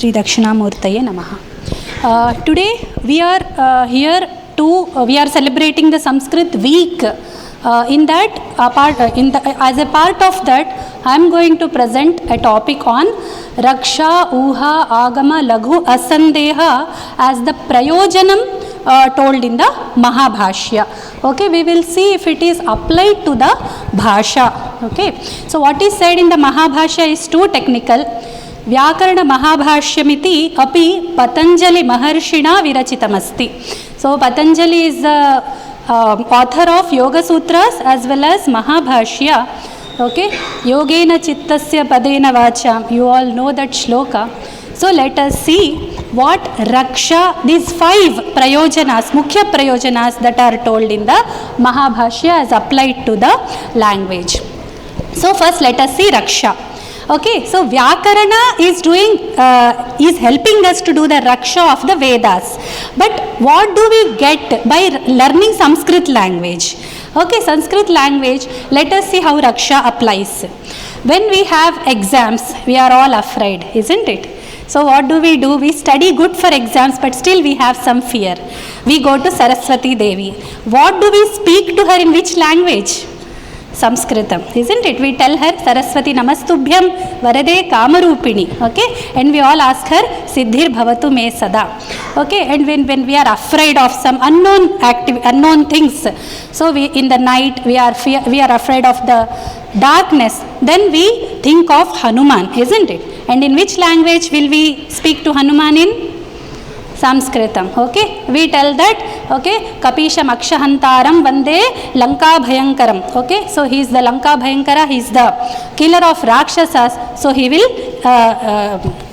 Sri Dakshinamurtaye Namaha. Today we are here to we are celebrating the Sanskrit week. In that as a part of that, I am going to present a topic on Raksha, Uha, Agama, Laghu, Asandeha as the Prayojanam told in the Mahabhashya. Okay, we will see if it is applied to the Bhasha. Okay, so what is said in the Mahabhashya is too technical. Vyakarana Mahabhashyamiti api Patanjali Maharshina Virachitamasti. So Patanjali is the author of Yoga Sutras as well as Mahabhashya. Okay, Yogena Chittasya Padena Vacha. You all know that shloka. So let us see what Raksha, these 5 prayojanas, Mukhya prayojanas that are told in the Mahabhashya as applied to the language. So first let us see Raksha. Okay, so Vyakarana is helping us to do the Raksha of the Vedas. But what do we get by learning Sanskrit language? Okay, Sanskrit language, let us see how Raksha applies. When we have exams, we are all afraid, isn't it? So what do? We study good for exams, but still we have some fear. We go to Saraswati Devi. What do we speak to her in which language? Sanskritam, isn't it? We tell her Saraswati Namastubhyam Varade Kamarupini. Okay, and we all ask her Siddhir Bhavatu Me Sada. Okay, and when we are afraid of some unknown things, so in the night we are afraid of the darkness, then we think of Hanuman, isn't it? And in which language will we speak to Hanuman in? Sanskritam. Okay, we tell that, okay, Kapisham Akshahantaram Vande Lanka Bhayankaram. Okay, so he is the Lanka Bhayankara, he is the killer of Rakshasas, so he will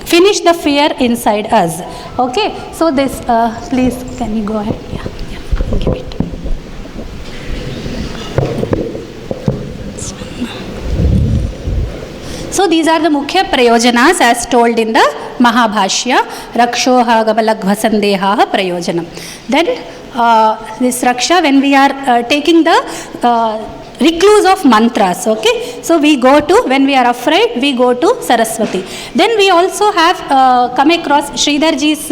finish the fear inside us. Okay, so this, please, can you go ahead? Yeah, give it. So these are the Mukhya Prayojanas as told in the Mahabhashya. Rakshoha Gabalagvasandeha Prayojanam. Then this Raksha, when we are taking the recluse of mantras, okay, so we go to, when we are afraid, we go to Saraswati. Then we also have come across Sridharji's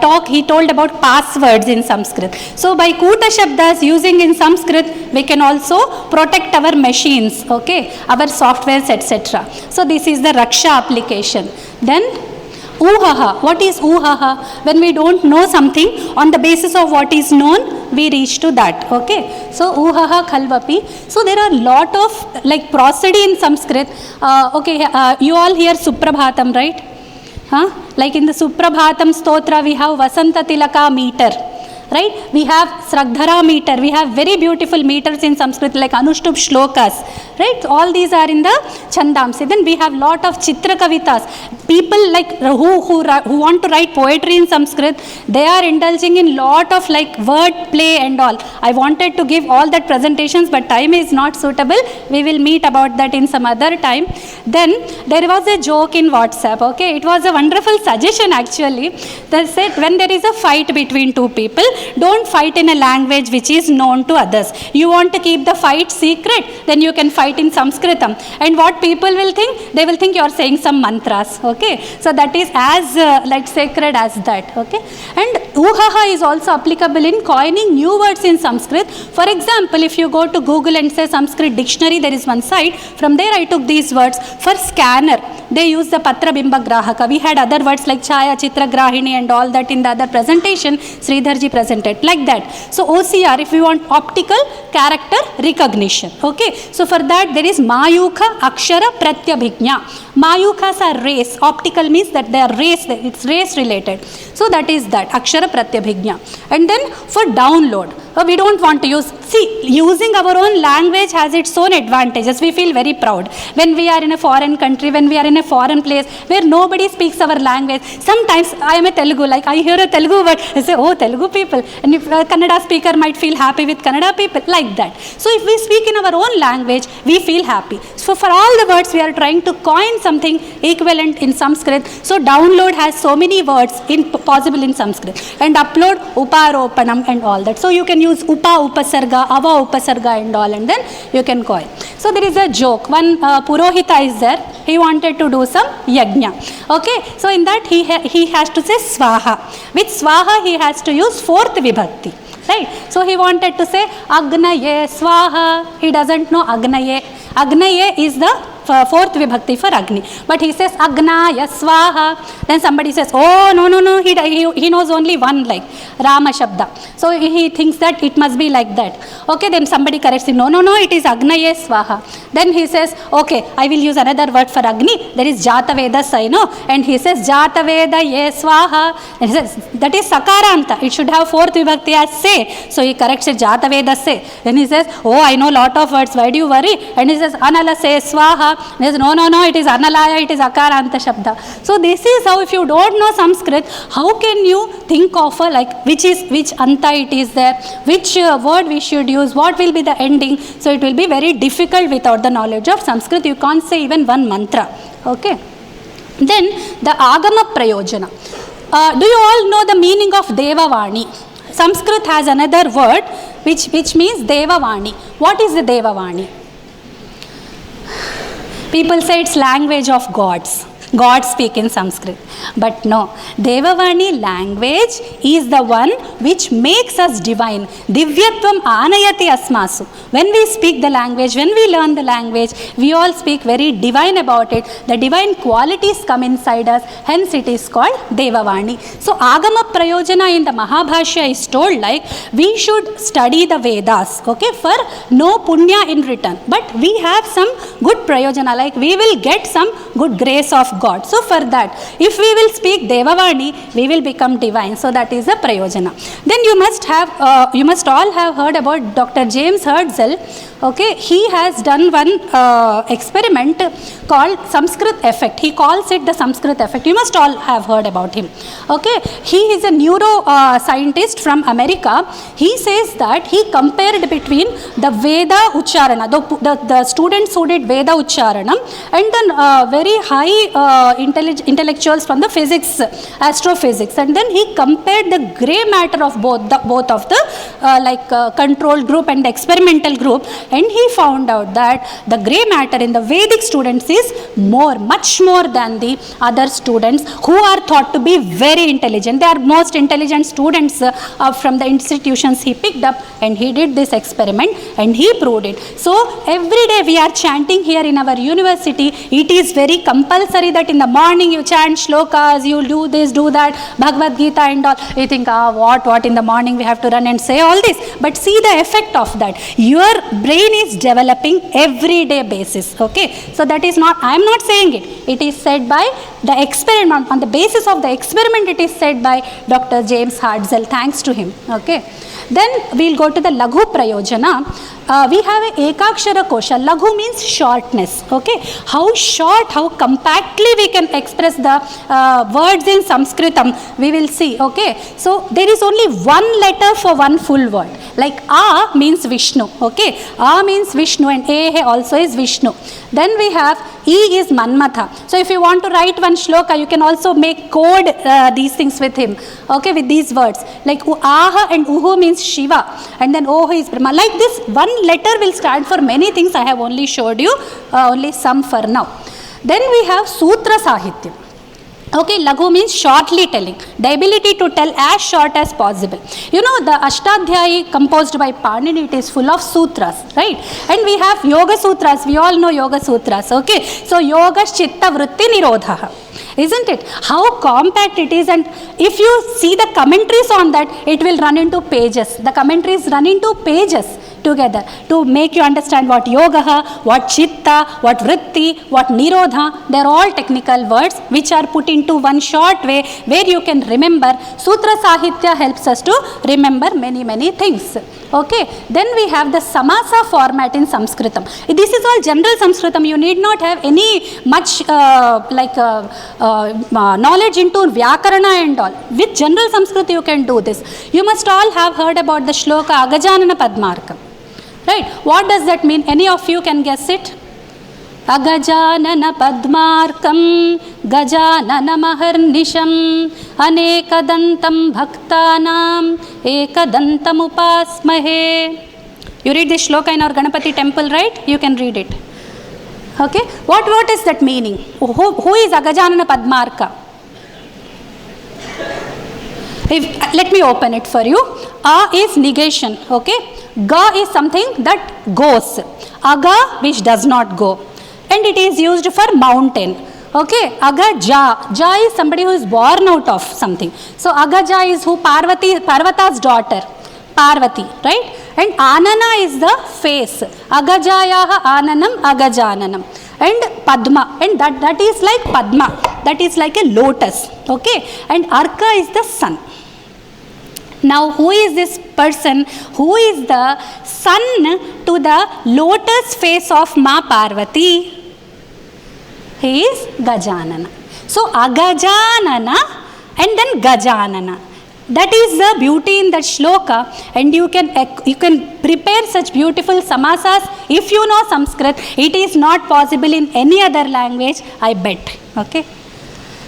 talk. He told about passwords in Sanskrit. So by Kuta Shabdas using in Sanskrit, we can also protect our machines, okay, our softwares, etc. So this is the Raksha application. Then Uhaha. What is Uhaha? When we don't know something, on the basis of what is known, we reach to that. Okay. So Uhaha Khalvapi. So there are lot of like prosody in Sanskrit. Okay. You all hear Suprabhatam, right? Like in the Suprabhatam Stotra, we have Vasanta Tilaka meter. Right? We have Sraddhara meter. We have very beautiful meters in Sanskrit like Anushtup Slokas. Right? All these are in the Chandamsi. Then we have lot of Chitra Kavitas. People like who want to write poetry in Sanskrit, they are indulging in lot of like word play and all. I wanted to give all that presentations, but time is not suitable. We will meet about that in some other time. Then there was a joke in WhatsApp. Okay, it was a wonderful suggestion actually. They said when there is a fight between two people, don't fight in a language which is known to others. You want to keep the fight secret, then you can fight in Sanskritam. And what people will think? They will think you are saying some mantras. Okay, so that is as like sacred as that. Okay, and Uhaha is also applicable in coining new words in Sanskrit. For example, if you go to Google and say Sanskrit dictionary, there is one site. From there I took these words. For scanner, they use the Patra Bimba Grahaka. We had other words like Chaya, Chitra, Grahini and all that in the other presentation. Sridharji presented like that. So OCR, if we want optical character recognition. Okay, so for that there is Mayukha Akshara Pratyabhignya. Mayukhas are race. Optical means that they are race, it's race related. So that is that, Akshara Pratyabhignya. And then for download, we don't want to use, using our own language has its own advantages. We feel very proud. When we are in a foreign country, when we are in a foreign place where nobody speaks our language, sometimes I am a Telugu, like I hear a Telugu word, I say, oh, Telugu people. And if a Kannada speaker might feel happy with Kannada people, like that. So if we speak in our own language, we feel happy. So for all the words, we are trying to coin something equivalent in Sanskrit. So download has so many words possible in Sanskrit. And upload, uparopanam and all that. So you can use upa upasarga, ava upasarga and all, and then you can coin. So there is a joke. One Purohita is there. He wanted to do some yajna. Okay, so in that he has to say swaha. With swaha he has to use fourth vibhakti. Right? So he wanted to say agnaye swaha. He doesn't know agnaye. Agnaye is the fourth vibhakti for Agni. But he says Agnaya Swaha. Then somebody says, oh, no, he knows only one, like Rama Shabda. So he thinks that it must be like that. Okay, then somebody corrects him, no, it is Agnaye Swaha. Then he says, okay, I will use another word for Agni. There is Jata Vedas, I know. And he says Jata Veda Ye Swaha. And he says, that is Sakaranta. It should have fourth vibhakti as say. So he corrects it, Jata Veda say. Then he says, oh, I know lot of words. Why do you worry? And he says, Anala say Swaha. He says, no, it is Analaya, it is Akaranta Shabda. So this is how, if you don't know Sanskrit, how can you think of which Anta it is there, which word we should use, what will be the ending. So it will be very difficult without the knowledge of Sanskrit. You can't say even one mantra. Okay. Then the Agama Prayojana. Do you all know the meaning of Devavani? Sanskrit has another word which means Devavani. What is the Devavani? People say it's language of gods. God speak in Sanskrit. But no, Devavani language is the one which makes us divine. Divyatvam anayati asmasu. When we speak the language, when we learn the language, we all speak very divine about it. The divine qualities come inside us, hence it is called Devavani. So Agama Prayojana in the Mahabhashya is told like we should study the Vedas, okay, for no punya in return. But we have some good Prayojana, like we will get some good grace of God. So for that, if we will speak Devavani, we will become divine. So that is the Prayojana. Then you must all have heard about Dr. James Hertzl. Okay, he has done one experiment called Sanskrit effect. He calls it the Sanskrit effect. You must all have heard about him. Okay, he is a neuro scientist from America. He says that he compared between the Veda Ucharana, the students who did Veda Ucharanam, and then very high intellectuals from the physics, astrophysics, and then he compared the grey matter of both of the control group and the experimental group, and he found out that the grey matter in the Vedic students is much more than the other students who are thought to be very intelligent. They are most intelligent students from the institutions he picked up, and he did this experiment and he proved it. So every day we are chanting here in our university. It is very compulsory that in the morning you chant Slokas, you do this, do that, Bhagavad Gita and all. You think, what in the morning we have to run and say all this. But see the effect of that. Your brain is developing everyday basis. Okay. So that is not, I am not saying it. It is said by the experiment. On the basis of the experiment, it is said by Dr. James Hertzl. Thanks to him. Okay. Then we'll go to the Laghu Prayojana. We have a Ekakshara Kosha. Laghu means shortness. Okay. How short, how compactly we can express the words in Sanskritam, we will see. Okay. So there is only one letter for one full word. Like A means Vishnu. Okay. A means Vishnu and A also is Vishnu. Then we have E is Manmatha. So if you want to write one shloka, you can also make code these things with him. Okay, with these words. Like Uhaha and Uhu means Shiva. And then Oh is Brahma. Like this, one letter will stand for many things. I have only showed you only some for now. Then we have Sutra Sahityam. Okay, Laghu means shortly telling, the ability to tell as short as possible. You know, the Ashtadhyayi composed by Panini, it is full of sutras, right? And we have Yoga Sutras, we all know Yoga Sutras, okay? So, Yoga Chitta Vritti Nirodhaha. Isn't it? How compact it is, and if you see the commentaries on that, it will run into pages. The commentaries run into pages together to make you understand what yoga, what chitta, what vritti, what nirodha. They are all technical words which are put into one short way where you can remember. Sutra Sahitya helps us to remember many things. Okay, then we have the Samasa format in Sanskritam. This is all general Sanskritam. You need not have any much knowledge into Vyakarana and all. With general Sanskrit you can do this. You must all have heard about the shloka Agajanana Padmarkam. Right? What does that mean? Any of you can guess it? Agajanana Padmarkam Gajanana Maharnisham Anekadantam Bhaktanam Ekadantam Upasmahe. You read this shloka in our Ganapati temple, right? You can read it. Okay, what is that meaning? Who is Agajanana Padmarka? Let me open it for you. A is negation, okay? Ga is something that goes. Aga, which does not go. And it is used for mountain. Okay, Agaja. Ja is somebody who is born out of something. So Agaja is who? Parvata's daughter. Parvati, right? And Anana is the face. Agajayaha Ananam Agajananam. And Padma. And that is like Padma. That is like a lotus. Okay. And Arka is the sun. Now, who is this person? Who is the son to the lotus face of Ma Parvati? He is Gajanana. So, Agajanana and then Gajanana. That is the beauty in that shloka, and you can prepare such beautiful samasas if you know Sanskrit. It is not possible in any other language, I bet. Okay.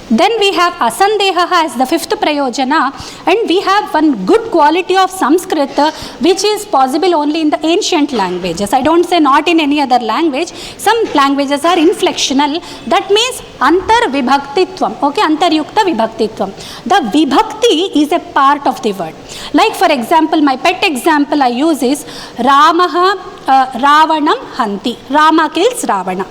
Then we have Asandeha as the fifth prayojana, and we have one good quality of Sanskrit which is possible only in the ancient languages. I don't say not in any other language. Some languages are inflectional. That means Antar Vibhaktitvam. Okay, Antaryukta Vibhaktitvam. The Vibhakti is a part of the word. Like for example, my pet example I use is Ramaha Ravanam Hanti. Rama kills Ravana.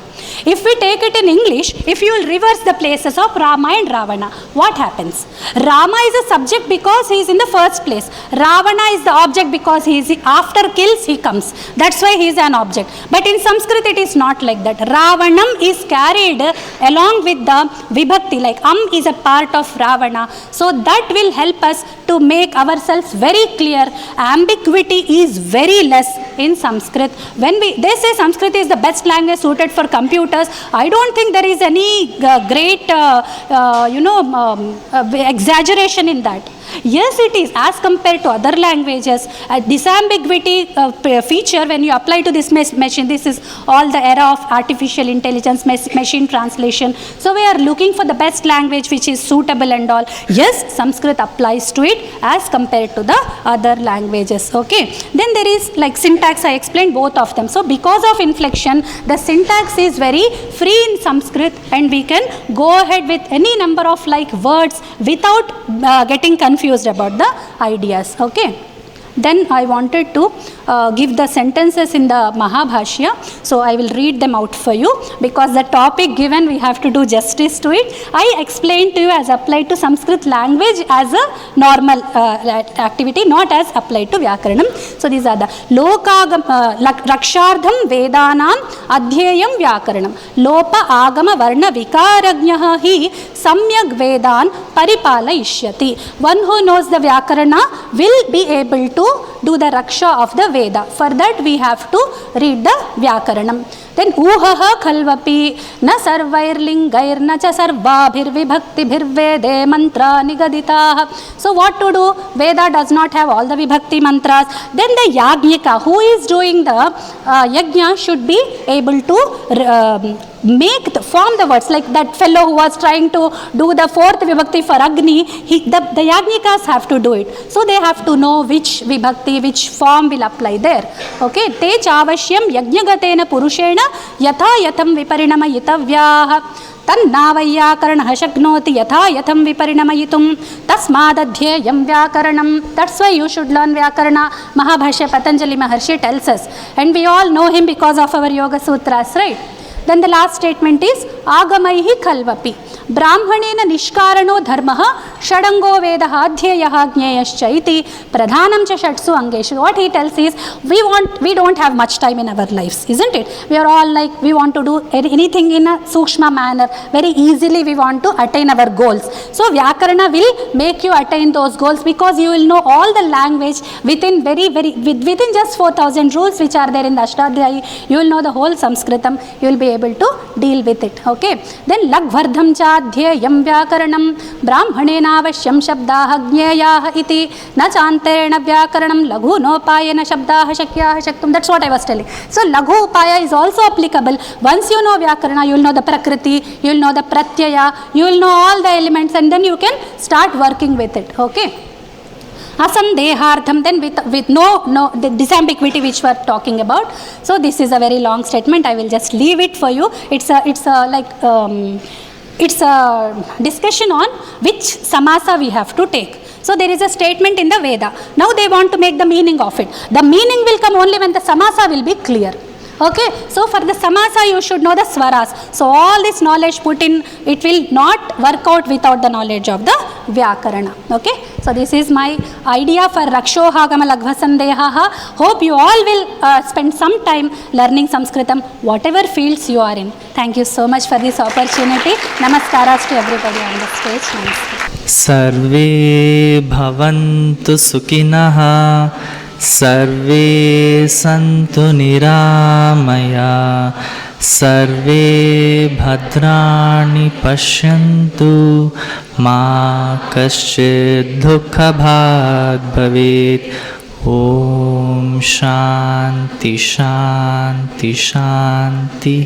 If we take it in English, if you will reverse the places of Rama and Ravana, what happens? Rama is a subject because he is in the first place. Ravana is the object because he is after kills he comes. That's why he is an object. But in Sanskrit it is not like that. Ravanam is carried along with the Vibhakti, like is a part of Ravana. So that will help us to make ourselves very clear. Ambiguity is very less in Sanskrit. When they say Sanskrit is the best language suited for computers, I don't think there is any great exaggeration in that. Yes, it is as compared to other languages. A disambiguity feature when you apply to this machine, this is all the era of artificial intelligence, machine translation. So we are looking for the best language which is suitable and all. Yes, Sanskrit applies to it as compared to the other languages. Okay. Then there is like syntax, I explained both of them. So because of inflection, the syntax is very free in Sanskrit, and we can go ahead with any number of like words without getting confused about the ideas. Okay. Then I wanted to give the sentences in the Mahabhashya. So I will read them out for you because the topic given we have to do justice to it. I explained to you as applied to Sanskrit language as a normal activity, not as applied to Vyakaranam. So these are the Rakshardham Vedanam Adhyayam Vyakaranam. Lopa Agama Varna Vikaragnaha hi Samyak Vedan Paripalayishyati. One who knows the Vyakarana will be able to do the Raksha of the Veda. For that we have to read the Vyakaranam. Then Uhaha Khalvapi Na Sarvairlingair Na Cha Sarvabhir Vibhakti Bhirvede Mantra Nigaditaha. So what to do? Veda does not have all the Vibhakti mantras. Then the Yajnika, who is doing the Yajna, should be able to form the words, like that fellow who was trying to do the fourth Vibhakti for Agni. The Yajnikas have to do it. So they have to know which Vibhakti, which form will apply there. Okay. Te Chavashyam Yajnagatena Purushena Yatha Yatham Viparinama Yitavyaha Tannavayyakarana Shaknoti Yatha Yatham Viparinamayitum Tasmadadhyayam Vyakaranam. That's why you should learn Vyakarana. Mahabhashya Patanjali Maharshi tells us. And we all know him because of our Yoga Sutras, right? Then the last statement is Agamaihi Khalvapi. Brahmanena Nishkarano Dharmaha Shadango Vedaha Adhyayaha Gneyaschaiti Pradhanam Cha Shatsu Angeshu. What he tells is we don't have much time in our lives, isn't it? We are all like, we want to do anything in a sukshma manner. Very easily we want to attain our goals. So Vyakarana will make you attain those goals because you will know all the language within within just 4,000 rules which are there in the Ashtadhyayi. You will know the whole Sanskritam. You will be able to deal with it. Okay. Then Lagvardham cha adhyayam vyakaranam brahmanena avashyam shabdaha gneyah iti na chanterena vyakaranam laghu nopayena shabdaha shakyaha shaktum. That's what I was telling. So laghu upaya is also applicable. Once you know Vyakarana, you will know the Prakriti, you will know the Pratyaya, you will know all the elements, and then you can start working with it. Okay. Asandehartham, then with no the disambiguity which we are talking about. So this is a very long statement. I will just leave it for you. It's a discussion on which samasa we have to take. So there is a statement in the Veda. Now they want to make the meaning of it. The meaning will come only when the samasa will be clear. Okay, so for the samasa you should know the swaras. So all this knowledge put in, it will not work out without the knowledge of the Vyakarana. Okay, so this is my idea for Rakshoha Gama Lagva Sandehaha. Hope you all will spend some time learning Sanskritam, whatever fields you are in. Thank you so much for this opportunity. Namaskaras to everybody on the stage. Namaskar. Sarve bhavantu sukinaha, sarve santu niramaya, sarve bhadrani pashyantu, ma kaschid dukha bhag bhavet. Om Shanti Shanti Shanti.